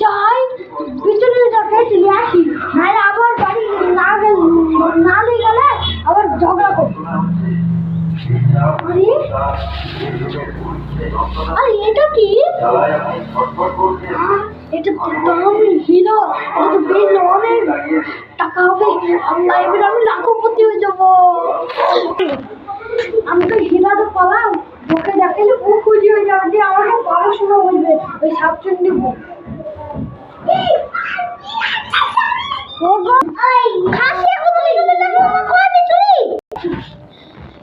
যাই বিচুলিটাকে চলে আসি, নাহলে আবার বাড়ি না নিয়ে গেলে আবার ঝগড়া করবো। আরে এটা কি? এটা দাম হিরো, এটা তো বেশ অনেক টাকা হবে। আল্লাহ, এবার আমি লাখপতি হয়ে যাবো। আমি তো হিরাতে পালাম, ওকে দেখালে ও খুশি হয়ে যাবে যে আমাকে পড়াশোনা বলবে ওই সাতচন্ডী বুক।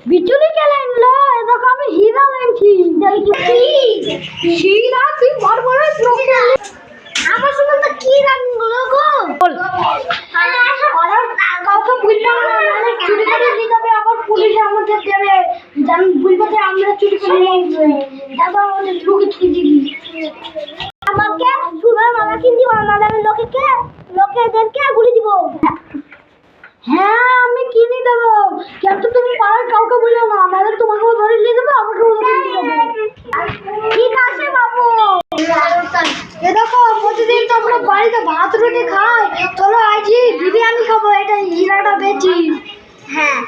বিচুলি কে লাইনলো? এদিকে আমি হীরা লাইনছি। হীরা তুই বড় বড় আমার সঙ্গে তো কি রাখলো গো? কাউকে বললাম না, নাহলে চুরি করে নিয়ে যাবে, আবার পুলিশ আমাদের দেবে। আমি বলবো যে আমরা চুরি করে নিয়ে এসেছি, দাদা আমাদের লোকে তুই দিবি। আমাকে সুগার মামা কিনে দিব, আমাদের লোকেদেরকে গুলি দিব। হ্যাঁ আমি কিনে দেবো, কিন্তু তুমি পাড়ার কাউকে বললো না, আমাদের তোমাকেও ধরে নিয়ে যাবে, আমাকেও ধরে নিয়ে যাবে। ঠিক আছে বাবু। এ দেখো, প্রতিদিন তো আমরা বাড়িতে ভাত রুটি খাই, চলো আজই বিরিয়ানি খাবো, এটা হিরাটা বেচি। হ্যাঁ।